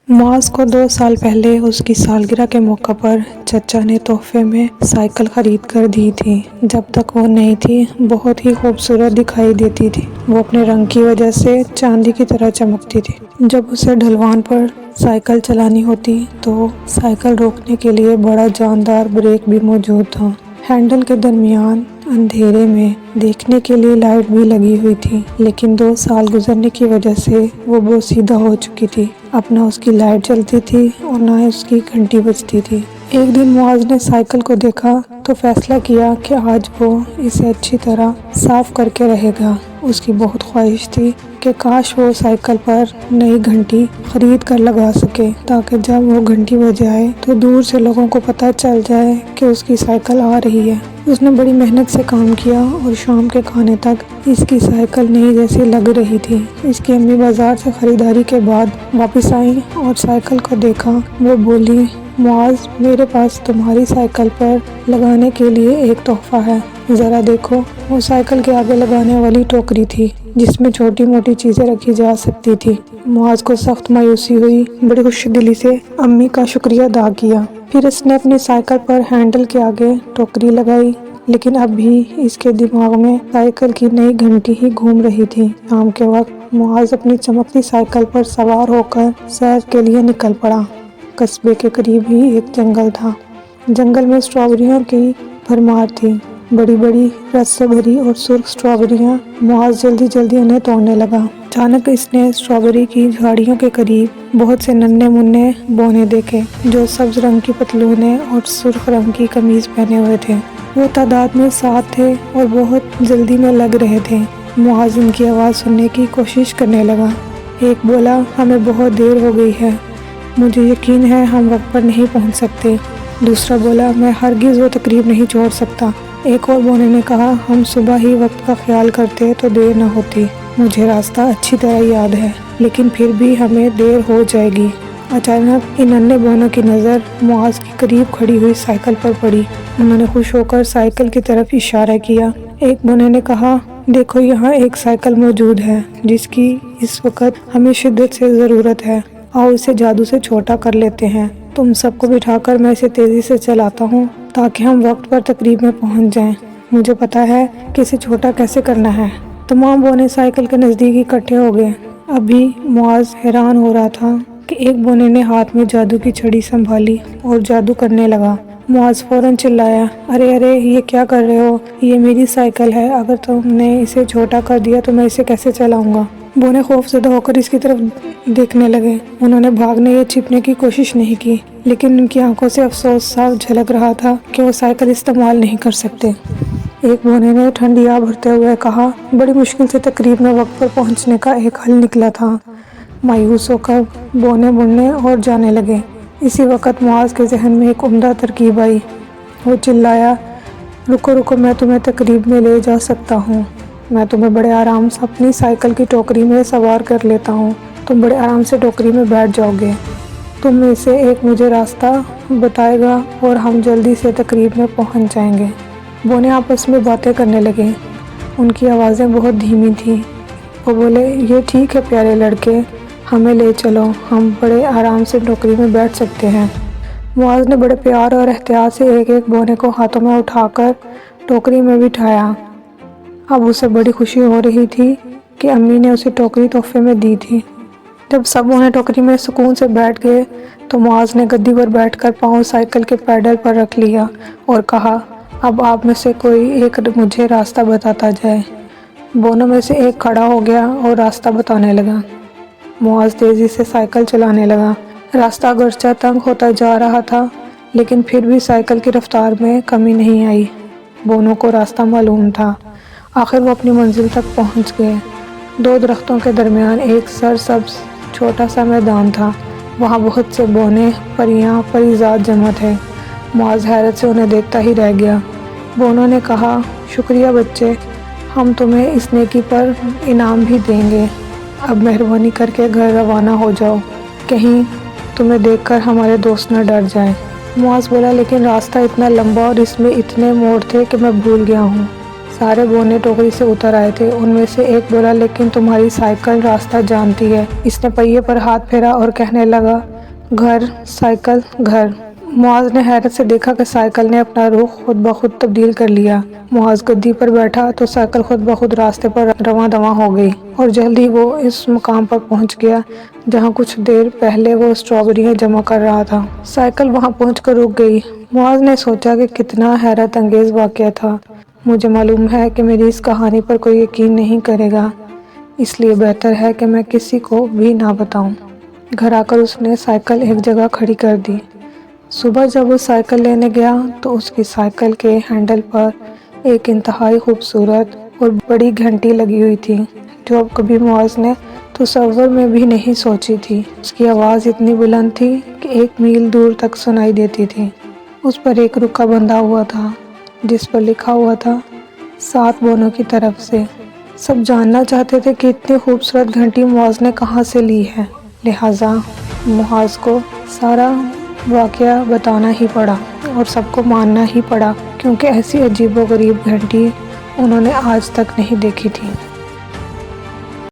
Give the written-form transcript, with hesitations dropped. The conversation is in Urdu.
معاذ کو 2 سال پہلے اس کی سالگرہ کے موقع پر چچا نے تحفے میں سائیکل خرید کر دی تھی۔ جب تک وہ نئی تھی بہت ہی خوبصورت دکھائی دیتی تھی۔ وہ اپنے رنگ کی وجہ سے چاندی کی طرح چمکتی تھی۔ جب اسے ڈھلوان پر سائیکل چلانی ہوتی تو سائیکل روکنے کے لیے بڑا جاندار بریک بھی موجود تھا۔ ہینڈل کے درمیان اندھیرے میں دیکھنے کے لیے لائٹ بھی لگی ہوئی تھی، لیکن 2 سال گزرنے کی وجہ سے وہ بوسیدہ ہو چکی تھی۔ اب نہ اس کی لائٹ جلتی تھی اور نہ اس کی گھنٹی بجتی تھی۔ ایک دن معاذ نے سائیکل کو دیکھا تو فیصلہ کیا کہ آج وہ اسے اچھی طرح صاف کر کے رہے گا۔ اس کی بہت خواہش تھی کہ کاش وہ سائیکل پر نئی گھنٹی خرید کر لگا سکے، تاکہ جب وہ گھنٹی بجائے تو دور سے لوگوں کو پتہ چل جائے کہ اس کی سائیکل آ رہی ہے۔ اس نے بڑی محنت سے کام کیا اور شام کے کھانے تک اس کی سائیکل نئی جیسی لگ رہی تھی۔ اس کی امی بازار سے خریداری کے بعد واپس آئیں اور سائیکل کو دیکھا۔ وہ بولی، معاذ، میرے پاس تمہاری سائیکل پر لگانے کے لیے ایک تحفہ ہے، ذرا دیکھو۔ وہ سائیکل کے آگے لگانے والی ٹوکری تھی جس میں چھوٹی موٹی چیزیں رکھی جا سکتی تھی۔ معاذ کو سخت مایوسی ہوئی، بڑی خوش دلی سے امی کا شکریہ ادا کیا۔ پھر اس نے اپنی سائیکل پر ہینڈل کے آگے ٹوکری لگائی، لیکن اب بھی اس کے دماغ میں سائیکل کی نئی گھنٹی ہی گھوم رہی تھی۔ شام کے وقت معاذ اپنی چمکتی سائیکل پر سوار ہو کر سیر کے لیے نکل پڑا۔ قصبے کے قریب ہی ایک جنگل تھا۔ جنگل میں اسٹرابیریوں کی بھرمار تھی، بڑی بڑی رس سے بھری اور سرخ اسٹرابیریاں۔ معاذ جلدی جلدی انہیں توڑنے لگا۔ اچانک اس نے اسٹرابیری کی جھاڑیوں کے قریب بہت سے ننھے منھے بونے دیکھے جو سبز رنگ کی پتلونیں اور سرخ رنگ کی قمیض پہنے ہوئے تھے۔ وہ تعداد میں 7 تھے اور بہت جلدی میں لگ رہے تھے۔ معاذ ان کی آواز سننے کی کوشش کرنے لگا۔ ایک بولا، ہمیں بہت دیر ہو گئی ہے، مجھے یقین ہے ہم وقت پر نہیں پہنچ سکتے۔ دوسرا بولا، میں ہرگز وہ تقریب نہیں چھوڑ سکتا۔ ایک اور بونے نے کہا، ہم صبح ہی وقت کا خیال کرتے تو دیر نہ ہوتی۔ مجھے راستہ اچھی طرح یاد ہے، لیکن پھر بھی ہمیں دیر ہو جائے گی۔ اچانک ان ننھے بونوں کی نظر معاذ کی قریب کھڑی ہوئی سائیکل پر پڑی۔ انہوں نے خوش ہو کر سائیکل کی طرف اشارہ کیا۔ ایک بونے نے کہا، دیکھو، یہاں ایک سائیکل موجود ہے جس کی اس وقت ہمیں شدت سے ضرورت ہے۔ آؤ اسے جادو سے چھوٹا کر لیتے ہیں۔ تم سب کو بٹھا کر میں اسے تیزی سے چلاتا ہوں تاکہ ہم وقت پر تقریب میں پہنچ جائیں۔ مجھے پتا ہے کہ اسے چھوٹا کیسے کرنا ہے۔ تمام بونے سائیکل کے نزدیک اکٹھے ہو گئے۔ ابھی معاذ حیران ہو رہا تھا کہ ایک بونے نے ہاتھ میں جادو کی چھڑی سنبھالی اور جادو کرنے لگا۔ معاذ فوراً چلایا، ارے ارے، یہ کیا کر رہے ہو؟ یہ میری سائیکل ہے، اگر تم نے اسے چھوٹا کر دیا تو میں اسے کیسے چلاؤں گا؟ بونے خوفزدہ ہو کر اس کی طرف دیکھنے لگے۔ انہوں نے بھاگنے یا چھپنے کی کوشش نہیں کی، لیکن ان کی آنکھوں سے افسوس صاف جھلک رہا تھا کہ وہ سائیکل استعمال نہیں کر سکتے۔ ایک بونے نے ٹھنڈی آہ بھرتے ہوئے کہا، بڑی مشکل سے تقریب میں وقت پر پہنچنے کا ایک حل نکلا تھا۔ مایوس ہو کر بونے مڑنے اور جانے لگے۔ اسی وقت معاذ کے ذہن میں ایک عمدہ ترکیب آئی۔ وہ چلایا، رکو رکو، میں تمہیں تقریب میں لے جا سکتا ہوں۔ میں تمہیں بڑے آرام سے اپنی سائیکل کی ٹوکری میں سوار کر لیتا ہوں۔ تم بڑے آرام سے ٹوکری میں بیٹھ جاؤ گے۔ تم میں سے ایک مجھے راستہ بتائے گا اور ہم جلدی سے تقریب میں پہنچ جائیں گے۔ بونے آپس میں باتیں کرنے لگے۔ ان کی آوازیں بہت دھیمی تھیں۔ وہ بولے، یہ ٹھیک ہے پیارے لڑکے، ہمیں لے چلو، ہم بڑے آرام سے ٹوکری میں بیٹھ سکتے ہیں۔ معاذ نے بڑے پیار اور احتیاط سے ایک ایک بونے کو ہاتھوں میں اٹھا کر ٹوکری میں بٹھایا۔ اب اسے بڑی خوشی ہو رہی تھی کہ امی نے اسے ٹوکری تحفے میں دی تھی۔ جب سب بونے ٹوکری میں سکون سے بیٹھ گئے تو معاذ نے گدی پر بیٹھ کر پاؤں سائیکل کے پیڈل پر رکھ لیا اور کہا، اب آپ میں سے کوئی ایک مجھے راستہ بتاتا جائے۔ بونوں میں سے ایک کھڑا ہو گیا اور راستہ بتانے لگا۔ معاذ تیزی سے سائیکل چلانے لگا۔ راستہ اگرچہ تنگ ہوتا جا رہا تھا، لیکن پھر بھی سائیکل کی رفتار میں کمی نہیں آئی۔ بونوں کو راستہ معلوم تھا۔ آخر وہ اپنی منزل تک پہنچ گئے۔ 2 درختوں کے درمیان ایک سرسبز چھوٹا سا میدان تھا۔ وہاں بہت سے بونے، پریاں، پریزاد جمع تھے۔ معاذ حیرت سے انہیں دیکھتا ہی رہ گیا۔ بونوں نے کہا، شکریہ بچے، ہم تمہیں اس نیکی پر انعام بھی دیں گے۔ اب مہربانی کر کے گھر روانہ ہو جاؤ، کہیں تمہیں دیکھ کر ہمارے دوست نہ ڈر جائیں۔ معاذ بولا، لیکن راستہ اتنا لمبا اور اس میں اتنے موڑ تھے کہ میں بھول گیا ہوں۔ سارے بونے ٹوکری سے اتر آئے تھے۔ ان میں سے ایک بولا، لیکن تمہاری سائیکل راستہ جانتی ہے۔ اس نے پہیے پر ہاتھ پھیرا اور کہنے لگا، گھر، سائیکل، گھر۔ معاذ نے حیرت سے دیکھا کہ سائیکل نے اپنا رخ خود بخود تبدیل کر لیا۔ معاذ گدی پر بیٹھا تو سائیکل خود بخود راستے پر رواں دواں ہو گئی اور جلد ہی وہ اس مقام پر پہنچ گیا جہاں کچھ دیر پہلے وہ اسٹرابیریاں جمع کر رہا تھا۔ سائیکل وہاں پہنچ کر رک گئی۔ معاذ نے سوچا کہ کتنا حیرت انگیز واقعہ تھا۔ مجھے معلوم ہے کہ میری اس کہانی پر کوئی یقین نہیں کرے گا، اس لیے بہتر ہے کہ میں کسی کو بھی نہ بتاؤں۔ گھر آ کر اس نے سائیکل ایک جگہ کھڑی کر دی۔ صبح جب وہ سائیکل لینے گیا تو اس کی سائیکل کے ہینڈل پر ایک انتہائی خوبصورت اور بڑی گھنٹی لگی ہوئی تھی جو اب کبھی معاذ نے تصور میں بھی نہیں سوچی تھی۔ اس کی آواز اتنی بلند تھی کہ 1 میل دور تک سنائی دیتی تھی۔ اس پر ایک رکا بندھا ہوا تھا جس پر لکھا ہوا تھا 7 بونوں کی طرف سے۔ سب جاننا چاہتے تھے کہ اتنی خوبصورت گھنٹی معاذ نے کہاں سے لی ہے، لہٰذا معاذ کو سارا واقعہ بتانا ہی پڑا اور سب کو ماننا ہی پڑا، کیونکہ ایسی عجیب و غریب گھنٹی انہوں نے آج تک نہیں دیکھی تھی۔